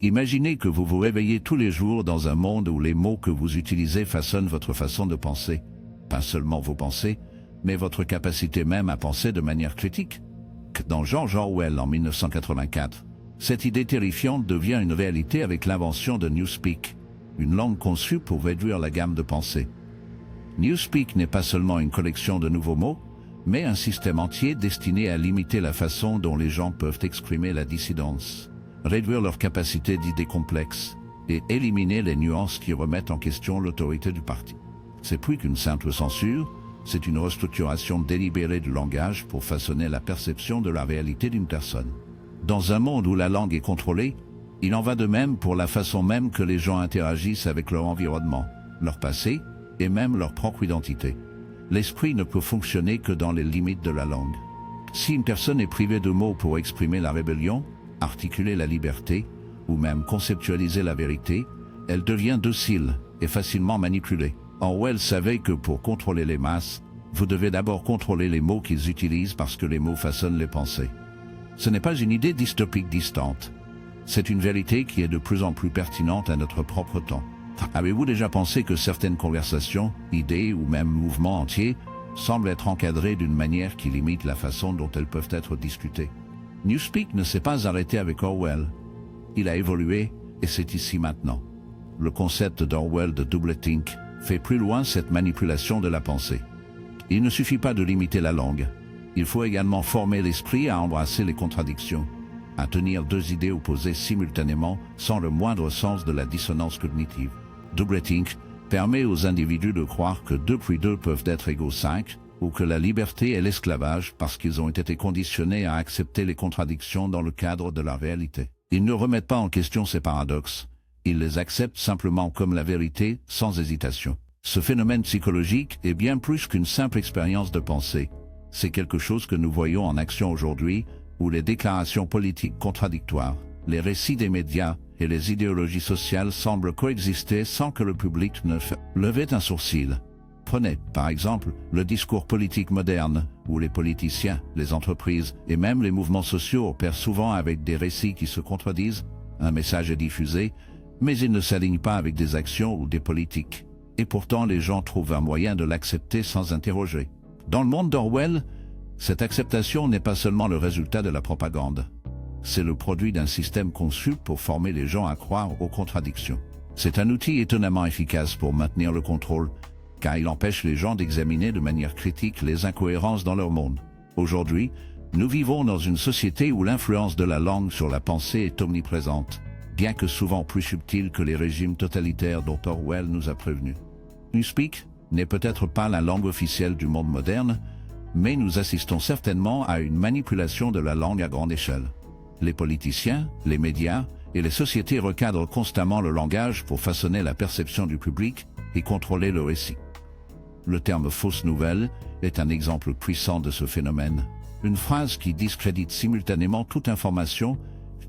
Imaginez que vous vous réveillez tous les jours dans un monde où les mots que vous utilisez façonnent votre façon de penser. Pas seulement vos pensées, mais votre capacité même à penser de manière critique. Dans George Orwell en 1984, cette idée terrifiante devient une réalité avec l'invention de Newspeak, une langue conçue pour réduire la gamme de pensée. Newspeak n'est pas seulement une collection de nouveaux mots, mais un système entier destiné à limiter la façon dont les gens peuvent exprimer la dissidence, réduire leur capacité d'idées complexes et éliminer les nuances qui remettent en question l'autorité du parti. C'est plus qu'une simple censure, c'est une restructuration délibérée du langage pour façonner la perception de la réalité d'une personne. Dans un monde où la langue est contrôlée, il en va de même pour la façon même que les gens interagissent avec leur environnement, leur passé et même leur propre identité. L'esprit ne peut fonctionner que dans les limites de la langue. Si une personne est privée de mots pour exprimer la rébellion, articuler la liberté, ou même conceptualiser la vérité, elle devient docile et facilement manipulée. Orwell savait que pour contrôler les masses, vous devez d'abord contrôler les mots qu'ils utilisent parce que les mots façonnent les pensées. Ce n'est pas une idée dystopique distante. C'est une vérité qui est de plus en plus pertinente à notre propre temps. Avez-vous déjà pensé que certaines conversations, idées ou même mouvements entiers semblent être encadrés d'une manière qui limite la façon dont elles peuvent être discutées? Newspeak ne s'est pas arrêté avec Orwell. Il a évolué et c'est ici maintenant. Le concept d'Orwell de doublethink fait plus loin cette manipulation de la pensée. Il ne suffit pas de limiter la langue. Il faut également former l'esprit à embrasser les contradictions, à tenir deux idées opposées simultanément sans le moindre sens de la dissonance cognitive. Doublethink permet aux individus de croire que 2 plus 2 peuvent être égaux 5, ou que la liberté est l'esclavage parce qu'ils ont été conditionnés à accepter les contradictions dans le cadre de la réalité. Ils ne remettent pas en question ces paradoxes, ils les acceptent simplement comme la vérité, sans hésitation. Ce phénomène psychologique est bien plus qu'une simple expérience de pensée. C'est quelque chose que nous voyons en action aujourd'hui, où les déclarations politiques contradictoires, les récits des médias et les idéologies sociales semblent coexister sans que le public ne lève un sourcil. Prenez, par exemple, le discours politique moderne, où les politiciens, les entreprises et même les mouvements sociaux opèrent souvent avec des récits qui se contredisent. Un message est diffusé, mais il ne s'aligne pas avec des actions ou des politiques. Et pourtant, les gens trouvent un moyen de l'accepter sans interroger. Dans le monde d'Orwell, cette acceptation n'est pas seulement le résultat de la propagande. C'est le produit d'un système conçu pour former les gens à croire aux contradictions. C'est un outil étonnamment efficace pour maintenir le contrôle, car il empêche les gens d'examiner de manière critique les incohérences dans leur monde. Aujourd'hui, nous vivons dans une société où l'influence de la langue sur la pensée est omniprésente, bien que souvent plus subtile que les régimes totalitaires dont Orwell nous a prévenus. Newspeak n'est peut-être pas la langue officielle du monde moderne, mais nous assistons certainement à une manipulation de la langue à grande échelle. Les politiciens, les médias et les sociétés recadrent constamment le langage pour façonner la perception du public et contrôler le récit. Le terme « fausse nouvelle » est un exemple puissant de ce phénomène. Une phrase qui discrédite simultanément toute information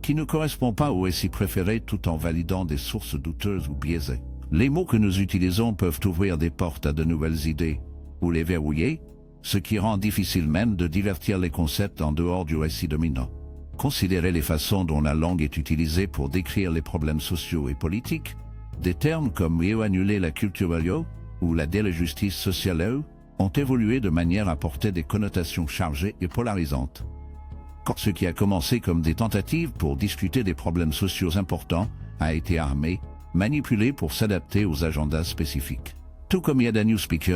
qui ne correspond pas au récit préféré tout en validant des sources douteuses ou biaisées. Les mots que nous utilisons peuvent ouvrir des portes à de nouvelles idées, ou les verrouiller, ce qui rend difficile même de divertir les concepts en dehors du récit dominant. Considérez les façons dont la langue est utilisée pour décrire les problèmes sociaux et politiques. Des termes comme réannuler la culture ou la justice sociale ont évolué de manière à porter des connotations chargées et polarisantes. Ce qui a commencé comme des tentatives pour discuter des problèmes sociaux importants a été armé, manipulé pour s'adapter aux agendas spécifiques. Tout comme Yada Newspeak,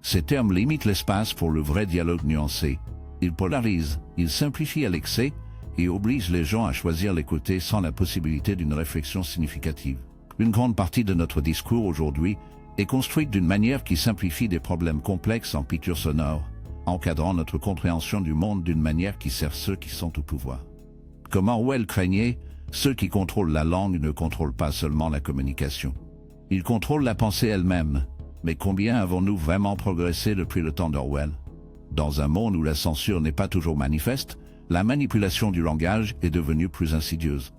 ces termes limitent l'espace pour le vrai dialogue nuancé. Ils polarisent, ils simplifient à l'excès et obligent les gens à choisir les côtés sans la possibilité d'une réflexion significative. Une grande partie de notre discours aujourd'hui est construite d'une manière qui simplifie des problèmes complexes en piqûres sonores, encadrant notre compréhension du monde d'une manière qui sert ceux qui sont au pouvoir. Comme Orwell craignait, ceux qui contrôlent la langue ne contrôlent pas seulement la communication. Ils contrôlent la pensée elle-même. Mais combien avons-nous vraiment progressé depuis le temps d'Orwell? Dans un monde où la censure n'est pas toujours manifeste, la manipulation du langage est devenue plus insidieuse.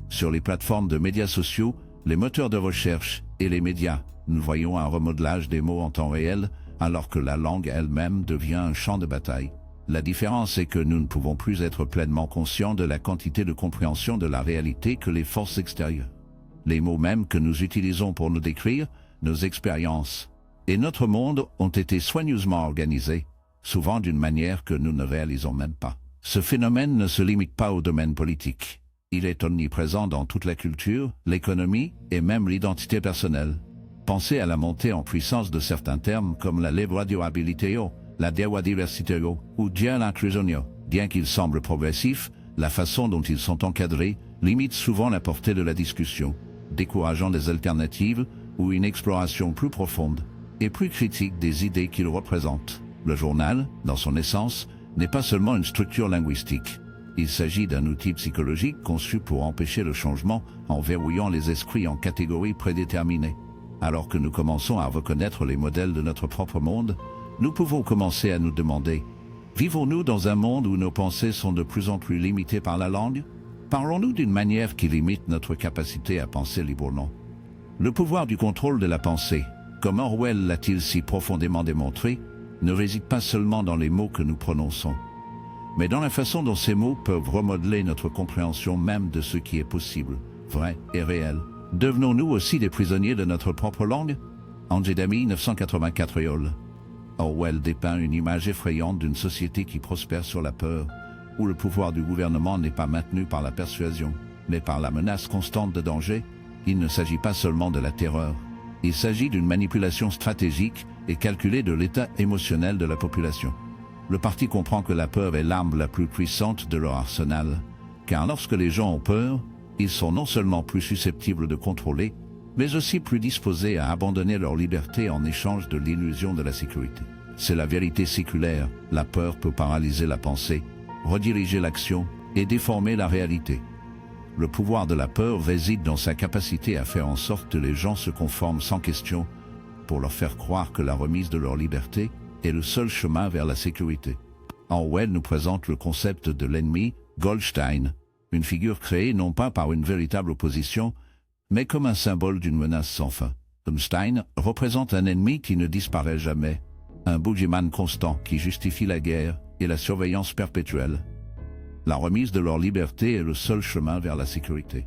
Sur les plateformes de médias sociaux, les moteurs de recherche et les médias, nous voyons un remodelage des mots en temps réel, alors que la langue elle-même devient un champ de bataille. La différence est que nous ne pouvons plus être pleinement conscients de la quantité de compréhension de la réalité que les forces extérieures. Les mots mêmes que nous utilisons pour nous décrire, nos expériences et notre monde ont été soigneusement organisés, souvent d'une manière que nous ne réalisons même pas. Ce phénomène ne se limite pas au domaine politique. Il est omniprésent dans toute la culture, l'économie et même l'identité personnelle. Pensez à la montée en puissance de certains termes comme la levoadiohabilité, la diversité ou bien l'inclusion. Bien qu'ils semblent progressifs, la façon dont ils sont encadrés limite souvent la portée de la discussion, décourageant des alternatives ou une exploration plus profonde et plus critique des idées qu'ils représentent. Le journal, dans son essence, n'est pas seulement une structure linguistique. Il s'agit d'un outil psychologique conçu pour empêcher le changement en verrouillant les esprits en catégories prédéterminées. Alors que nous commençons à reconnaître les modèles de notre propre monde, nous pouvons commencer à nous demander: vivons-nous dans un monde où nos pensées sont de plus en plus limitées par la langue? Parlons-nous d'une manière qui limite notre capacité à penser librement? Le pouvoir du contrôle de la pensée, comme Orwell l'a-t-il si profondément démontré, ne réside pas seulement dans les mots que nous prononçons, mais dans la façon dont ces mots peuvent remodeler notre compréhension même de ce qui est possible, vrai et réel. Devenons-nous aussi des prisonniers de notre propre langue? Anjidami 1984 Yol. Orwell dépeint une image effrayante d'une société qui prospère sur la peur, où le pouvoir du gouvernement n'est pas maintenu par la persuasion, mais par la menace constante de danger. Il ne s'agit pas seulement de la terreur. Il s'agit d'une manipulation stratégique et calculée de l'état émotionnel de la population. Le parti comprend que la peur est l'arme la plus puissante de leur arsenal, car lorsque les gens ont peur, ils sont non seulement plus susceptibles de contrôler, mais aussi plus disposés à abandonner leur liberté en échange de l'illusion de la sécurité. C'est la vérité séculaire: la peur peut paralyser la pensée, rediriger l'action et déformer la réalité. Le pouvoir de la peur réside dans sa capacité à faire en sorte que les gens se conforment sans question, pour leur faire croire que la remise de leur liberté est le seul chemin vers la sécurité. Orwell nous présente le concept de l'ennemi, Goldstein, une figure créée non pas par une véritable opposition, mais comme un symbole d'une menace sans fin. Goldstein représente un ennemi qui ne disparaît jamais, un boogeyman constant qui justifie la guerre et la surveillance perpétuelle. La remise de leur liberté est le seul chemin vers la sécurité.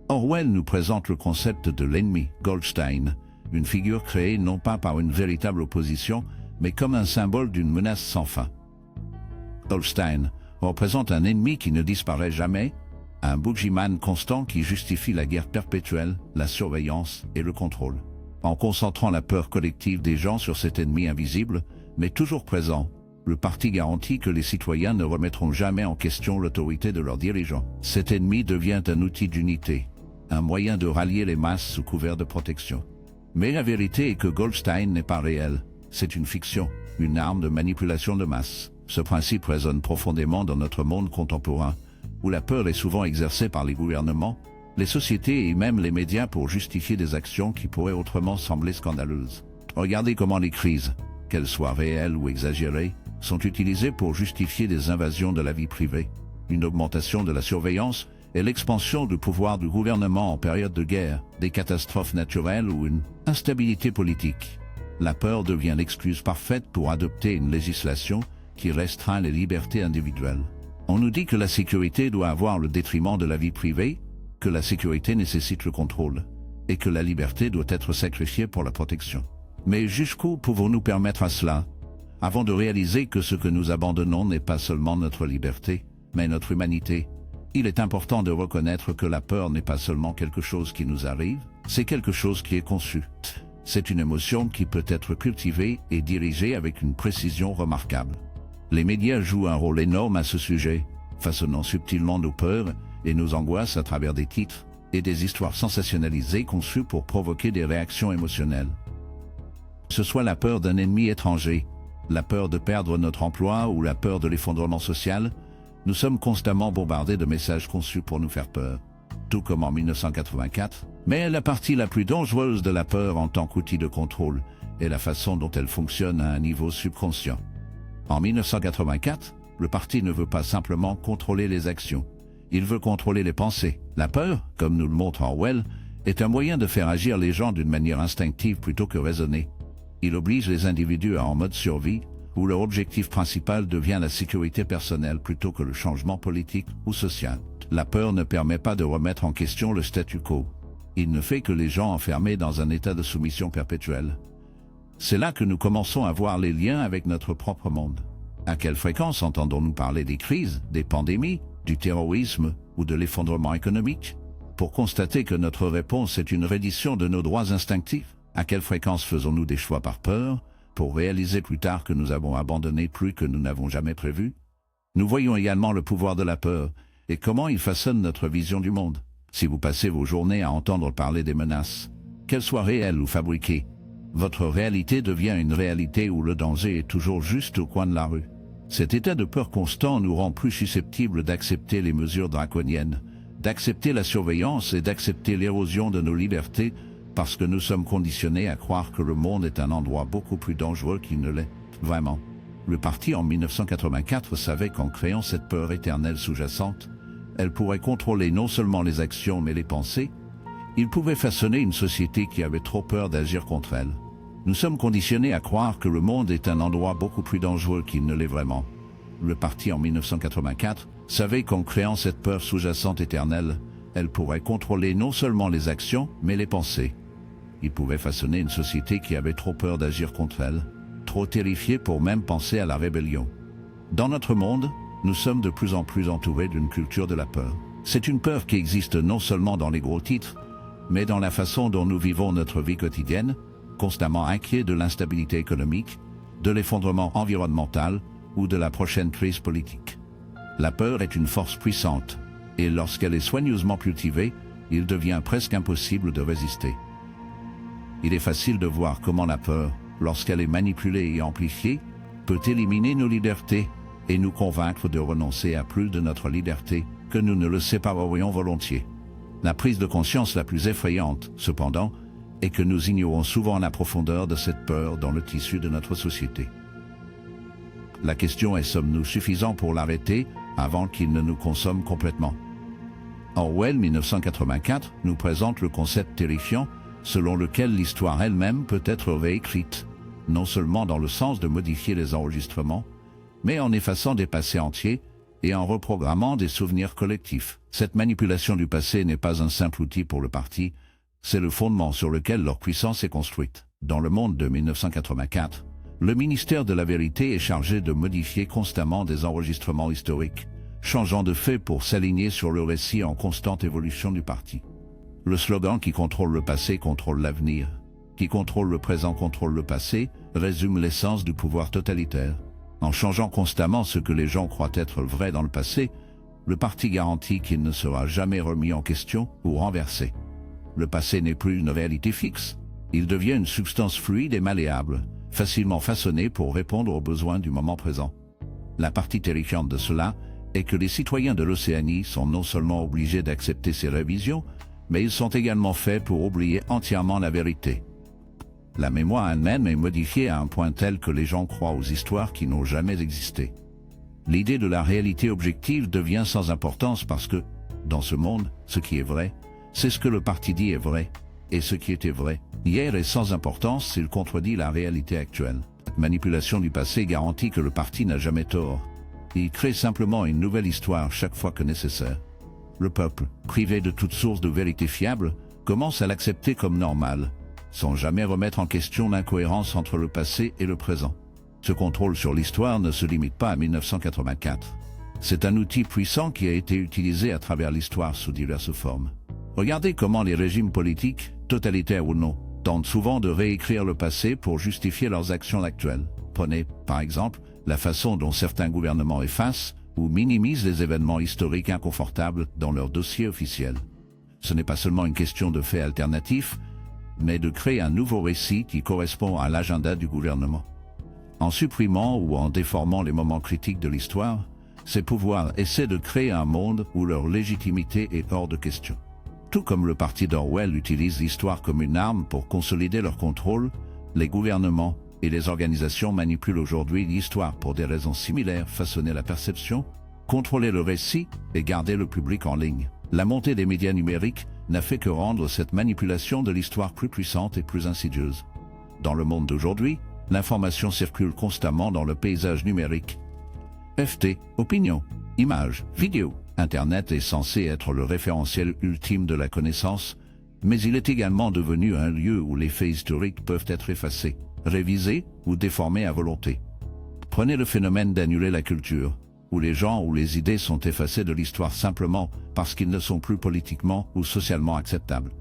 Orwell nous présente le concept de l'ennemi, Goldstein, une figure créée non pas par une véritable opposition, mais comme un symbole d'une menace sans fin. Goldstein représente un ennemi qui ne disparaît jamais, un boogeyman constant qui justifie la guerre perpétuelle, la surveillance et le contrôle. En concentrant la peur collective des gens sur cet ennemi invisible, mais toujours présent, le parti garantit que les citoyens ne remettront jamais en question l'autorité de leurs dirigeants. Cet ennemi devient un outil d'unité, un moyen de rallier les masses sous couvert de protection. Mais la vérité est que Goldstein n'est pas réel, c'est une fiction, une arme de manipulation de masse. Ce principe résonne profondément dans notre monde contemporain, où la peur est souvent exercée par les gouvernements, les sociétés et même les médias pour justifier des actions qui pourraient autrement sembler scandaleuses. Regardez comment les crises, qu'elles soient réelles ou exagérées, sont utilisées pour justifier des invasions de la vie privée, une augmentation de la surveillance et l'expansion du pouvoir du gouvernement en période de guerre, des catastrophes naturelles ou une instabilité politique. La peur devient l'excuse parfaite pour adopter une législation qui restreint les libertés individuelles. On nous dit que la sécurité doit avoir le détriment de la vie privée, que la sécurité nécessite le contrôle, et que la liberté doit être sacrifiée pour la protection. Mais jusqu'où pouvons-nous permettre à cela, avant de réaliser que ce que nous abandonnons n'est pas seulement notre liberté, mais notre humanité? Il est important de reconnaître que la peur n'est pas seulement quelque chose qui nous arrive, c'est quelque chose qui est conçu. C'est une émotion qui peut être cultivée et dirigée avec une précision remarquable. Les médias jouent un rôle énorme à ce sujet, façonnant subtilement nos peurs et nos angoisses à travers des titres et des histoires sensationnalisées conçues pour provoquer des réactions émotionnelles. Que ce soit la peur d'un ennemi étranger, la peur de perdre notre emploi ou la peur de l'effondrement social, nous sommes constamment bombardés de messages conçus pour nous faire peur. Tout comme en 1984, mais la partie la plus dangereuse de la peur en tant qu'outil de contrôle est la façon dont elle fonctionne à un niveau subconscient. En 1984, le parti ne veut pas simplement contrôler les actions, il veut contrôler les pensées. La peur, comme nous le montre Orwell, est un moyen de faire agir les gens d'une manière instinctive plutôt que raisonnée. Il oblige les individus à en mode survie, où leur objectif principal devient la sécurité personnelle plutôt que le changement politique ou social. La peur ne permet pas de remettre en question le statu quo. Il ne fait que les gens enfermés dans un état de soumission perpétuelle. C'est là que nous commençons à voir les liens avec notre propre monde. À quelle fréquence entendons-nous parler des crises, des pandémies, du terrorisme ou de l'effondrement économique? Pour constater que notre réponse est une reddition de nos droits instinctifs, à quelle fréquence faisons-nous des choix par peur, pour réaliser plus tard que nous avons abandonné plus que nous n'avons jamais prévu? Nous voyons également le pouvoir de la peur et comment il façonne notre vision du monde. Si vous passez vos journées à entendre parler des menaces, qu'elles soient réelles ou fabriquées, votre réalité devient une réalité où le danger est toujours juste au coin de la rue. Cet état de peur constant nous rend plus susceptibles d'accepter les mesures draconiennes, d'accepter la surveillance et d'accepter l'érosion de nos libertés parce que nous sommes conditionnés à croire que le monde est un endroit beaucoup plus dangereux qu'il ne l'est vraiment. Le parti en 1984 savait qu'en créant cette peur éternelle sous-jacente, elle pourrait contrôler non seulement les actions mais les pensées. Il pouvait façonner une société qui avait trop peur d'agir contre elle. Nous sommes conditionnés à croire que le monde est un endroit beaucoup plus dangereux qu'il ne l'est vraiment. Le parti en 1984 savait qu'en créant cette peur sous-jacente éternelle, elle pourrait contrôler non seulement les actions, mais les pensées. Il pouvait façonner une société qui avait trop peur d'agir contre elle, trop terrifiée pour même penser à la rébellion. Dans notre monde, nous sommes de plus en plus entourés d'une culture de la peur. C'est une peur qui existe non seulement dans les gros titres, mais dans la façon dont nous vivons notre vie quotidienne, constamment inquiets de l'instabilité économique, de l'effondrement environnemental ou de la prochaine crise politique. La peur est une force puissante, et lorsqu'elle est soigneusement cultivée, il devient presque impossible de résister. Il est facile de voir comment la peur, lorsqu'elle est manipulée et amplifiée, peut éliminer nos libertés et nous convaincre de renoncer à plus de notre liberté que nous ne le séparerions volontiers. La prise de conscience la plus effrayante, cependant, est que nous ignorons souvent la profondeur de cette peur dans le tissu de notre société. La question est: sommes-nous suffisants pour l'arrêter avant qu'il ne nous consomme complètement? Orwell 1984 nous présente le concept terrifiant selon lequel l'histoire elle-même peut être réécrite, non seulement dans le sens de modifier les enregistrements, mais en effaçant des passés entiers et en reprogrammant des souvenirs collectifs. Cette manipulation du passé n'est pas un simple outil pour le parti, c'est le fondement sur lequel leur puissance est construite. Dans le monde de 1984, le ministère de la Vérité est chargé de modifier constamment des enregistrements historiques, changeant de fait pour s'aligner sur le récit en constante évolution du parti. Le slogan « Qui contrôle le passé contrôle l'avenir », qui contrôle le présent contrôle le passé, résume l'essence du pouvoir totalitaire. En changeant constamment ce que les gens croient être vrai dans le passé, le parti garantit qu'il ne sera jamais remis en question ou renversé. Le passé n'est plus une réalité fixe, il devient une substance fluide et malléable, facilement façonnée pour répondre aux besoins du moment présent. La partie terrifiante de cela est que les citoyens de l'Océanie sont non seulement obligés d'accepter ces révisions, mais ils sont également faits pour oublier entièrement la vérité. La mémoire elle-même est modifiée à un point tel que les gens croient aux histoires qui n'ont jamais existé. L'idée de la réalité objective devient sans importance parce que, dans ce monde, ce qui est vrai, c'est ce que le parti dit est vrai, et ce qui était vrai hier est sans importance s'il contredit la réalité actuelle. Cette manipulation du passé garantit que le parti n'a jamais tort. Il crée simplement une nouvelle histoire chaque fois que nécessaire. Le peuple, privé de toute source de vérité fiable, commence à l'accepter comme normal, sans jamais remettre en question l'incohérence entre le passé et le présent. Ce contrôle sur l'histoire ne se limite pas à 1984. C'est un outil puissant qui a été utilisé à travers l'histoire sous diverses formes. Regardez comment les régimes politiques, totalitaires ou non, tentent souvent de réécrire le passé pour justifier leurs actions actuelles. Prenez, par exemple, la façon dont certains gouvernements effacent ou minimisent les événements historiques inconfortables dans leurs dossiers officiels. Ce n'est pas seulement une question de faits alternatifs, mais de créer un nouveau récit qui correspond à l'agenda du gouvernement. En supprimant ou en déformant les moments critiques de l'histoire, ces pouvoirs essaient de créer un monde où leur légitimité est hors de question. Tout comme le parti d'Orwell utilise l'histoire comme une arme pour consolider leur contrôle, les gouvernements et les organisations manipulent aujourd'hui l'histoire pour des raisons similaires: façonner la perception, contrôler le récit et garder le public en ligne. La montée des médias numériques n'a fait que rendre cette manipulation de l'histoire plus puissante et plus insidieuse. Dans le monde d'aujourd'hui, l'information circule constamment dans le paysage numérique. FT, opinion, images, vidéos. Internet est censé être le référentiel ultime de la connaissance, mais il est également devenu un lieu où les faits historiques peuvent être effacés, révisés ou déformés à volonté. Prenez le phénomène d'annuler la culture, où les gens ou les idées sont effacés de l'histoire simplement parce qu'ils ne sont plus politiquement ou socialement acceptables.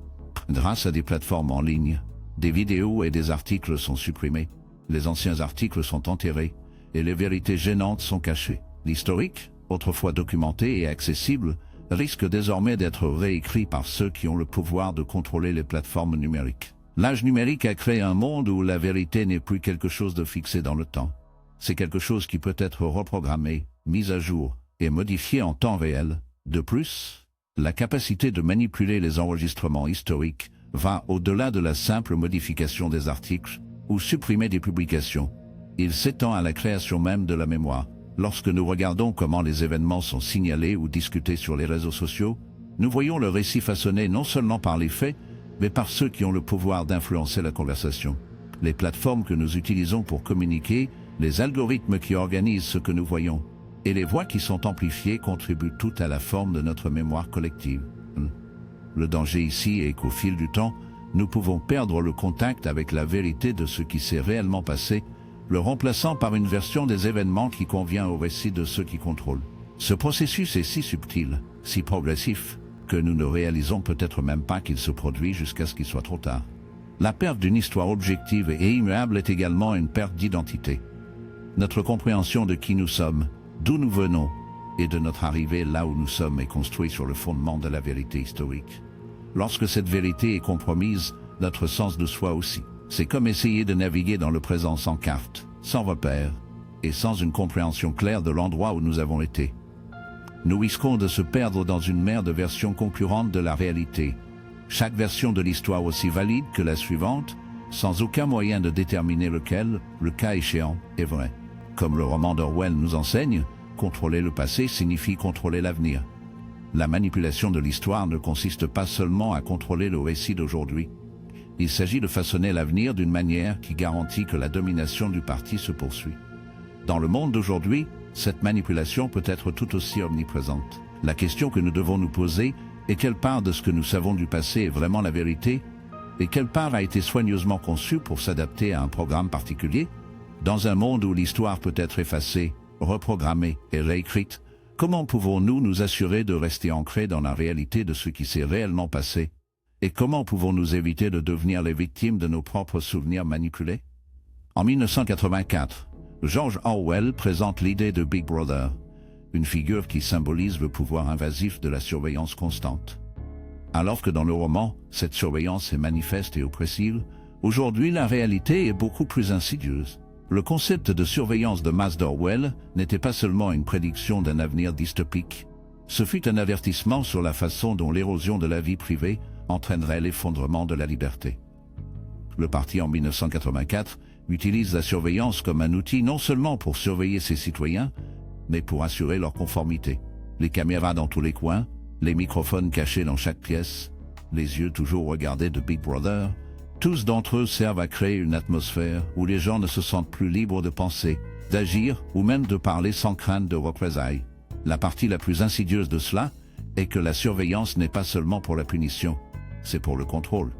Grâce à des plateformes en ligne, des vidéos et des articles sont supprimés, les anciens articles sont enterrés, et les vérités gênantes sont cachées. L'historique, autrefois documenté et accessible, risque désormais d'être réécrit par ceux qui ont le pouvoir de contrôler les plateformes numériques. L'âge numérique a créé un monde où la vérité n'est plus quelque chose de fixé dans le temps. C'est quelque chose qui peut être reprogrammé, mis à jour et modifié en temps réel. De plus, la capacité de manipuler les enregistrements historiques va au-delà de la simple modification des articles ou supprimer des publications. Il s'étend à la création même de la mémoire. Lorsque nous regardons comment les événements sont signalés ou discutés sur les réseaux sociaux, nous voyons le récit façonné non seulement par les faits, mais par ceux qui ont le pouvoir d'influencer la conversation. Les plateformes que nous utilisons pour communiquer, les algorithmes qui organisent ce que nous voyons, et les voix qui sont amplifiées contribuent toutes à la forme de notre mémoire collective. Le danger ici est qu'au fil du temps, nous pouvons perdre le contact avec la vérité de ce qui s'est réellement passé, le remplaçant par une version des événements qui convient au récit de ceux qui contrôlent. Ce processus est si subtil, si progressif, que nous ne réalisons peut-être même pas qu'il se produit jusqu'à ce qu'il soit trop tard. La perte d'une histoire objective et immuable est également une perte d'identité. Notre compréhension de qui nous sommes, d'où nous venons, et de notre arrivée là où nous sommes est construite sur le fondement de la vérité historique. Lorsque cette vérité est compromise, notre sens de soi aussi. C'est comme essayer de naviguer dans le présent sans carte, sans repère, et sans une compréhension claire de l'endroit où nous avons été. Nous risquons de se perdre dans une mer de versions concurrentes de la réalité, chaque version de l'histoire aussi valide que la suivante, sans aucun moyen de déterminer lequel, le cas échéant, est vrai. Comme le roman d'Orwell nous enseigne, contrôler le passé signifie contrôler l'avenir. La manipulation de l'histoire ne consiste pas seulement à contrôler le récit d'aujourd'hui. Il s'agit de façonner l'avenir d'une manière qui garantit que la domination du parti se poursuit. Dans le monde d'aujourd'hui, cette manipulation peut être tout aussi omniprésente. La question que nous devons nous poser est quelle part de ce que nous savons du passé est vraiment la vérité, et quelle part a été soigneusement conçue pour s'adapter à un programme particulier. Dans un monde où l'histoire peut être effacée, reprogrammée et réécrite, comment pouvons-nous nous assurer de rester ancrés dans la réalité de ce qui s'est réellement passé? Et comment pouvons-nous éviter de devenir les victimes de nos propres souvenirs manipulés? En 1984, George Orwell présente l'idée de Big Brother, une figure qui symbolise le pouvoir invasif de la surveillance constante. Alors que dans le roman, cette surveillance est manifeste et oppressive, aujourd'hui la réalité est beaucoup plus insidieuse. Le concept de surveillance de masse d'Orwell n'était pas seulement une prédiction d'un avenir dystopique, ce fut un avertissement sur la façon dont l'érosion de la vie privée entraînerait l'effondrement de la liberté. Le parti en 1984 utilise la surveillance comme un outil non seulement pour surveiller ses citoyens, mais pour assurer leur conformité. Les caméras dans tous les coins, les microphones cachés dans chaque pièce, les yeux toujours regardés de Big Brother, tous d'entre eux servent à créer une atmosphère où les gens ne se sentent plus libres de penser, d'agir ou même de parler sans crainte de représailles. La partie la plus insidieuse de cela est que la surveillance n'est pas seulement pour la punition, c'est pour le contrôle.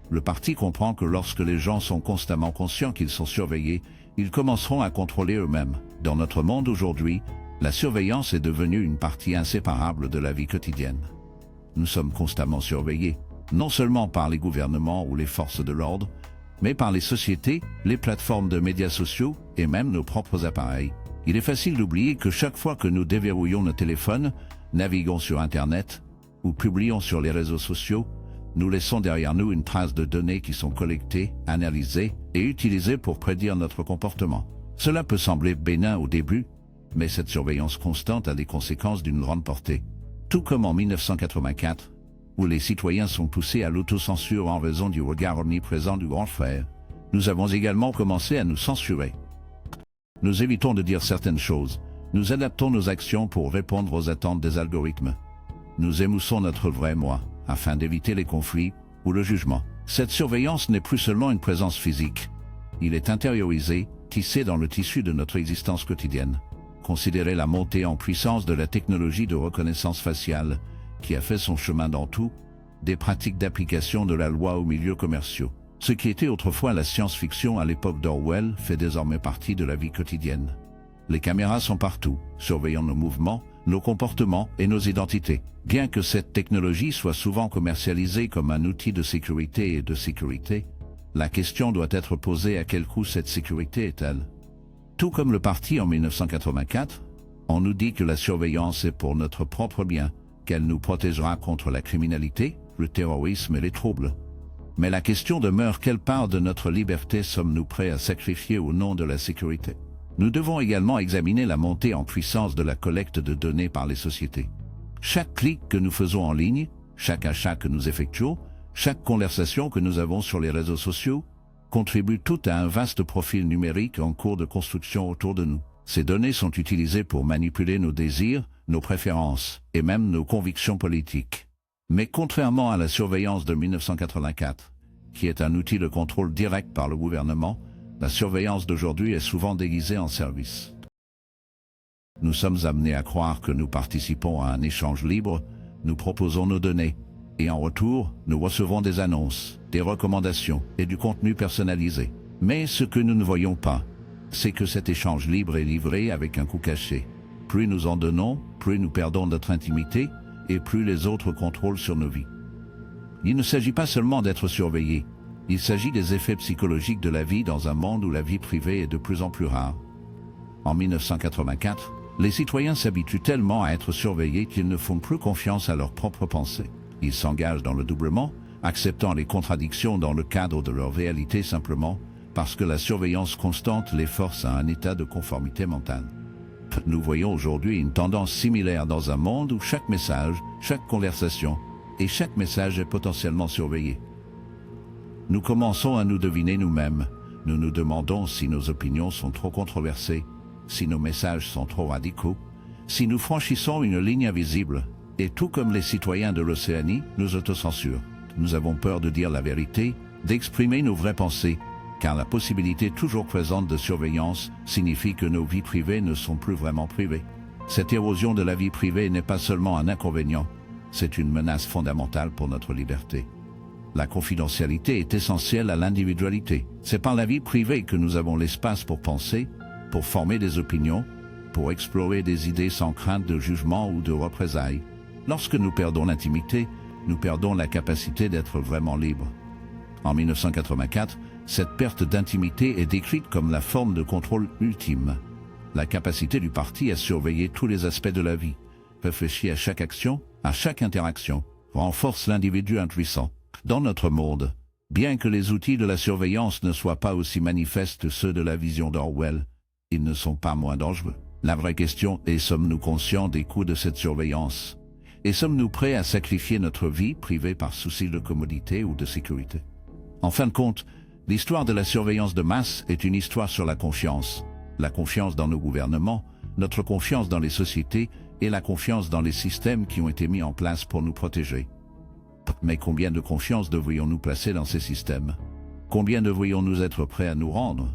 Le parti comprend que lorsque les gens sont constamment conscients qu'ils sont surveillés, ils commenceront à contrôler eux-mêmes. Dans notre monde aujourd'hui, la surveillance est devenue une partie inséparable de la vie quotidienne. Nous sommes constamment surveillés, non seulement par les gouvernements ou les forces de l'ordre, mais par les sociétés, les plateformes de médias sociaux et même nos propres appareils. Il est facile d'oublier que chaque fois que nous déverrouillons nos téléphones, naviguons sur Internet ou publions sur les réseaux sociaux, nous laissons derrière nous une trace de données qui sont collectées, analysées et utilisées pour prédire notre comportement. Cela peut sembler bénin au début, mais cette surveillance constante a des conséquences d'une grande portée. Tout comme en 1984, où les citoyens sont poussés à l'autocensure en raison du regard omniprésent du grand frère, nous avons également commencé à nous censurer. Nous évitons de dire certaines choses, nous adaptons nos actions pour répondre aux attentes des algorithmes. Nous émoussons notre vrai moi, afin d'éviter les conflits ou le jugement. Cette surveillance n'est plus seulement une présence physique, Il est intériorisé, tissé dans le tissu de notre existence quotidienne. Considérez la montée en puissance de la technologie de reconnaissance faciale, qui a fait son chemin dans tout, des pratiques d'application de la loi aux milieux commerciaux. Ce qui était autrefois la science-fiction à l'époque d'Orwell fait désormais partie de la vie quotidienne. Les caméras sont partout, surveillant nos mouvements, nos comportements et nos identités. Bien que cette technologie soit souvent commercialisée comme un outil de sécurité et de sécurité, la question doit être posée: à quel coût cette sécurité est-elle? Tout comme le parti en 1984, on nous dit que la surveillance est pour notre propre bien, qu'elle nous protégera contre la criminalité, le terrorisme et les troubles. Mais la question demeure: quelle part de notre liberté sommes-nous prêts à sacrifier au nom de la sécurité? Nous devons également examiner la montée en puissance de la collecte de données par les sociétés. Chaque clic que nous faisons en ligne, chaque achat que nous effectuons, chaque conversation que nous avons sur les réseaux sociaux, contribue tout à un vaste profil numérique en cours de construction autour de nous. Ces données sont utilisées pour manipuler nos désirs, nos préférences et même nos convictions politiques. Mais contrairement à la surveillance de 1984, qui est un outil de contrôle direct par le gouvernement, la surveillance d'aujourd'hui est souvent déguisée en service. Nous sommes amenés à croire que nous participons à un échange libre, nous proposons nos données, et en retour, nous recevons des annonces, des recommandations et du contenu personnalisé. Mais ce que nous ne voyons pas, c'est que cet échange libre est livré avec un coût caché. Plus nous en donnons, plus nous perdons notre intimité, et plus les autres contrôlent sur nos vies. Il ne s'agit pas seulement d'être surveillé, il s'agit des effets psychologiques de la vie dans un monde où la vie privée est de plus en plus rare. En 1984, les citoyens s'habituent tellement à être surveillés qu'ils ne font plus confiance à leurs propres pensées. Ils s'engagent dans le doublement, acceptant les contradictions dans le cadre de leur réalité simplement parce que la surveillance constante les force à un état de conformité mentale. Nous voyons aujourd'hui une tendance similaire dans un monde où chaque message, chaque conversation et chaque message est potentiellement surveillé. Nous commençons à nous deviner nous-mêmes. Nous nous demandons si nos opinions sont trop controversées, si nos messages sont trop radicaux, si nous franchissons une ligne invisible. Et tout comme les citoyens de l'Océanie, nous autocensurons. Nous avons peur de dire la vérité, d'exprimer nos vraies pensées, car la possibilité toujours présente de surveillance signifie que nos vies privées ne sont plus vraiment privées. Cette érosion de la vie privée n'est pas seulement un inconvénient, c'est une menace fondamentale pour notre liberté. La confidentialité est essentielle à l'individualité. C'est par la vie privée que nous avons l'espace pour penser, pour former des opinions, pour explorer des idées sans crainte de jugement ou de représailles. Lorsque nous perdons l'intimité, nous perdons la capacité d'être vraiment libres. En 1984, cette perte d'intimité est décrite comme la forme de contrôle ultime. La capacité du parti à surveiller tous les aspects de la vie, réfléchir à chaque action, à chaque interaction, renforce l'individu impuissant. Dans notre monde, bien que les outils de la surveillance ne soient pas aussi manifestes que ceux de la vision d'Orwell, ils ne sont pas moins dangereux. La vraie question est: sommes-nous conscients des coûts de cette surveillance? Et sommes-nous prêts à sacrifier notre vie privée par souci de commodité ou de sécurité? En fin de compte, l'histoire de la surveillance de masse est une histoire sur la confiance dans nos gouvernements, notre confiance dans les sociétés et la confiance dans les systèmes qui ont été mis en place pour nous protéger. Mais combien de confiance devrions-nous placer dans ces systèmes? Combien devrions-nous être prêts à nous rendre?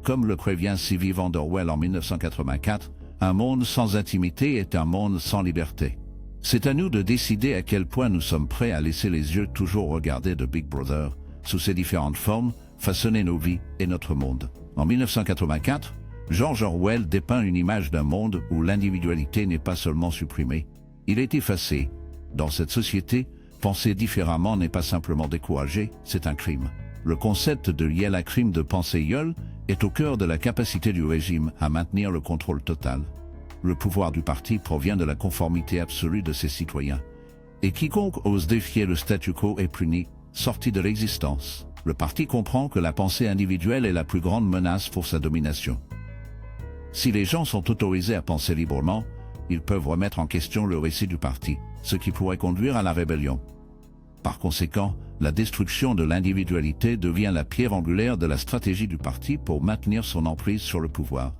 Comme le prévient si vivant d'Orwell en 1984, un monde sans intimité est un monde sans liberté. C'est à nous de décider à quel point nous sommes prêts à laisser les yeux toujours regarder de Big Brother, sous ses différentes formes, façonner nos vies et notre monde. En 1984, George Orwell dépeint une image d'un monde où l'individualité n'est pas seulement supprimée, il est effacé. Dans cette société, penser différemment n'est pas simplement découragé, c'est un crime. Le concept de lier la crime de penser seul est au cœur de la capacité du régime à maintenir le contrôle total. Le pouvoir du parti provient de la conformité absolue de ses citoyens. Et quiconque ose défier le statu quo est puni, sorti de l'existence. Le parti comprend que la pensée individuelle est la plus grande menace pour sa domination. Si les gens sont autorisés à penser librement, ils peuvent remettre en question le récit du parti, ce qui pourrait conduire à la rébellion. Par conséquent, la destruction de l'individualité devient la pierre angulaire de la stratégie du parti pour maintenir son emprise sur le pouvoir.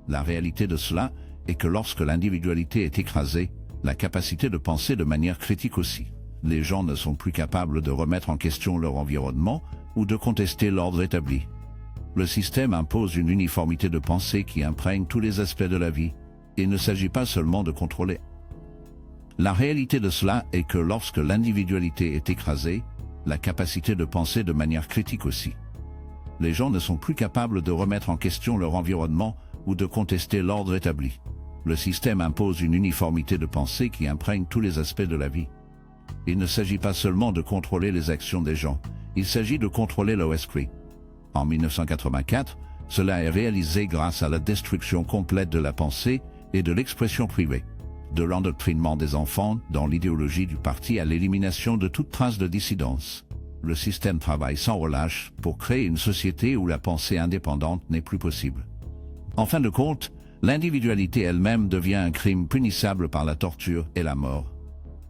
La réalité de cela est que lorsque l'individualité est écrasée, la capacité de penser de manière critique aussi. Les gens ne sont plus capables de remettre en question leur environnement ou de contester l'ordre établi. Le système impose une uniformité de pensée qui imprègne tous les aspects de la vie. Il ne s'agit pas seulement de contrôler. La réalité de cela est que lorsque l'individualité est écrasée, la capacité de penser de manière critique aussi. Les gens ne sont plus capables de remettre en question leur environnement ou de contester l'ordre établi. Le système impose une uniformité de pensée qui imprègne tous les aspects de la vie. Il ne s'agit pas seulement de contrôler les actions des gens, il s'agit de contrôler leur esprit. En 1984, cela est réalisé grâce à la destruction complète de la pensée et de l'expression privée, de l'endoctrinement des enfants dans l'idéologie du parti à l'élimination de toute trace de dissidence. Le système travaille sans relâche pour créer une société où la pensée indépendante n'est plus possible. En fin de compte, l'individualité elle-même devient un crime punissable par la torture et la mort.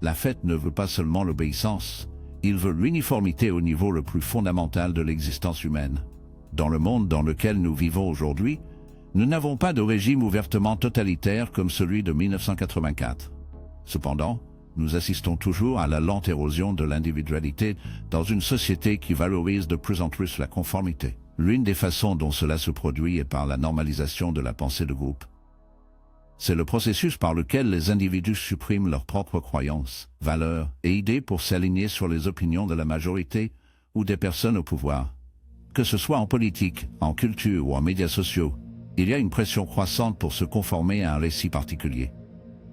La fête ne veut pas seulement l'obéissance, il veut l'uniformité au niveau le plus fondamental de l'existence humaine. Dans le monde dans lequel nous vivons aujourd'hui, nous n'avons pas de régime ouvertement totalitaire comme celui de 1984. Cependant, nous assistons toujours à la lente érosion de l'individualité dans une société qui valorise de plus en plus la conformité. L'une des façons dont cela se produit est par la normalisation de la pensée de groupe. C'est le processus par lequel les individus suppriment leurs propres croyances, valeurs et idées pour s'aligner sur les opinions de la majorité ou des personnes au pouvoir. Que ce soit en politique, en culture ou en médias sociaux, il y a une pression croissante pour se conformer à un récit particulier.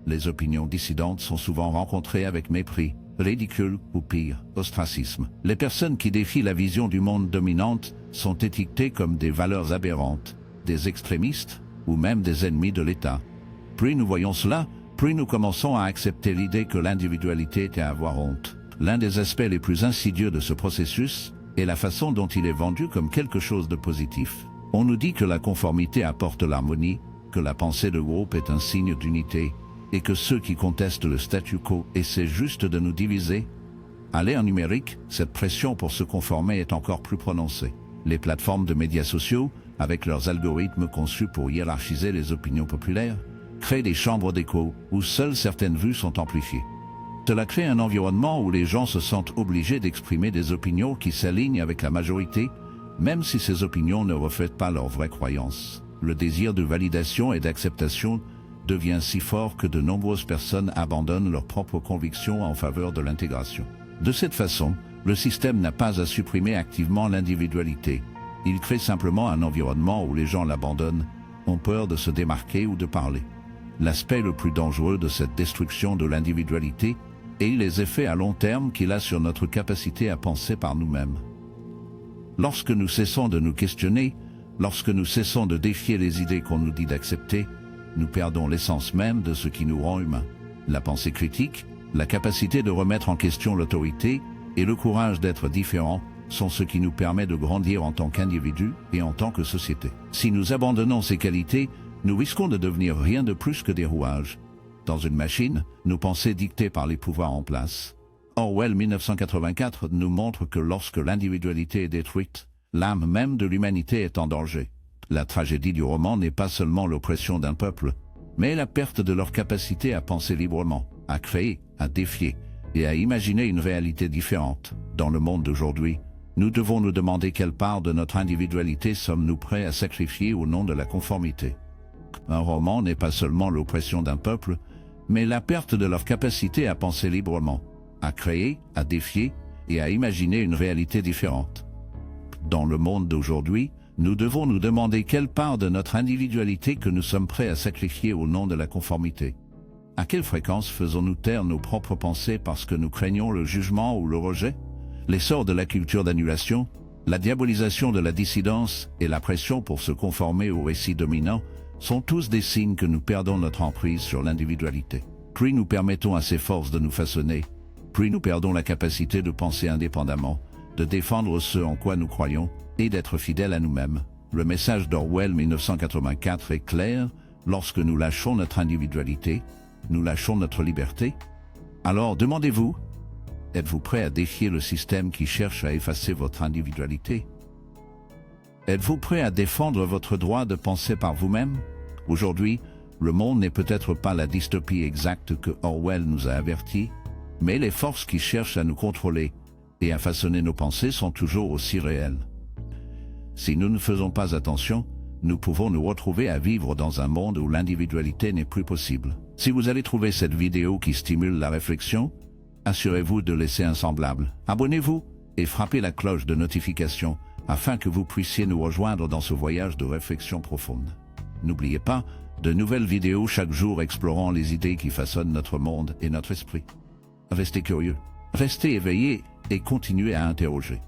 Les opinions dissidentes sont souvent rencontrées avec mépris, ridicule ou pire, ostracisme. Les personnes qui défient la vision du monde dominante sont étiquetées comme des valeurs aberrantes, des extrémistes ou même des ennemis de l'État. Plus nous voyons cela, plus nous commençons à accepter l'idée que l'individualité est à avoir honte. L'un des aspects les plus insidieux de ce processus est la façon dont il est vendu comme quelque chose de positif. On nous dit que la conformité apporte l'harmonie, que la pensée de groupe est un signe d'unité, et que ceux qui contestent le statu quo essaient juste de nous diviser. À l'ère numérique, cette pression pour se conformer est encore plus prononcée. Les plateformes de médias sociaux, avec leurs algorithmes conçus pour hiérarchiser les opinions populaires, créent des chambres d'écho où seules certaines vues sont amplifiées. Cela crée un environnement où les gens se sentent obligés d'exprimer des opinions qui s'alignent avec la majorité, même si ces opinions ne reflètent pas leurs vraies croyances. Le désir de validation et d'acceptation devient si fort que de nombreuses personnes abandonnent leurs propres convictions en faveur de l'intégration. De cette façon, le système n'a pas à supprimer activement l'individualité. Il crée simplement un environnement où les gens l'abandonnent, ont peur de se démarquer ou de parler. L'aspect le plus dangereux de cette destruction de l'individualité est les effets à long terme qu'il a sur notre capacité à penser par nous-mêmes. Lorsque nous cessons de nous questionner, lorsque nous cessons de défier les idées qu'on nous dit d'accepter, nous perdons l'essence même de ce qui nous rend humains. La pensée critique, la capacité de remettre en question l'autorité et le courage d'être différent sont ce qui nous permet de grandir en tant qu'individus et en tant que société. Si nous abandonnons ces qualités, nous risquons de devenir rien de plus que des rouages. Dans une machine, nos pensées dictées par les pouvoirs en place. Orwell 1984 nous montre que lorsque l'individualité est détruite, l'âme même de l'humanité est en danger. La tragédie du roman n'est pas seulement l'oppression d'un peuple, mais la perte de leur capacité à penser librement, à créer, à défier et à imaginer une réalité différente. Dans le monde d'aujourd'hui, nous devons nous demander quelle part de notre individualité sommes-nous prêts à sacrifier au nom de la conformité. Un roman n'est pas seulement l'oppression d'un peuple, mais la perte de leur capacité à penser librement, à créer, à défier et à imaginer une réalité différente. Dans le monde d'aujourd'hui, nous devons nous demander quelle part de notre individualité que nous sommes prêts à sacrifier au nom de la conformité. À quelle fréquence faisons-nous taire nos propres pensées parce que nous craignons le jugement ou le rejet? L'essor de la culture d'annulation, la diabolisation de la dissidence et la pression pour se conformer au récit dominant sont tous des signes que nous perdons notre emprise sur l'individualité. Plus nous permettons à ces forces de nous façonner, plus nous perdons la capacité de penser indépendamment, de défendre ce en quoi nous croyons et d'être fidèles à nous-mêmes. Le message d'Orwell 1984 est clair: lorsque nous lâchons notre individualité, nous lâchons notre liberté. Alors demandez-vous, êtes-vous prêt à défier le système qui cherche à effacer votre individualité? Êtes-vous prêt à défendre votre droit de penser par vous-même? Aujourd'hui, le monde n'est peut-être pas la dystopie exacte que Orwell nous a averti, mais les forces qui cherchent à nous contrôler et à façonner nos pensées sont toujours aussi réelles. Si nous ne faisons pas attention, nous pouvons nous retrouver à vivre dans un monde où l'individualité n'est plus possible. Si vous allez trouver cette vidéo qui stimule la réflexion, assurez-vous de laisser un semblable. Abonnez-vous et frappez la cloche de notification afin que vous puissiez nous rejoindre dans ce voyage de réflexion profonde. N'oubliez pas, de nouvelles vidéos chaque jour explorant les idées qui façonnent notre monde et notre esprit. Restez curieux, restez éveillés et continuez à interroger.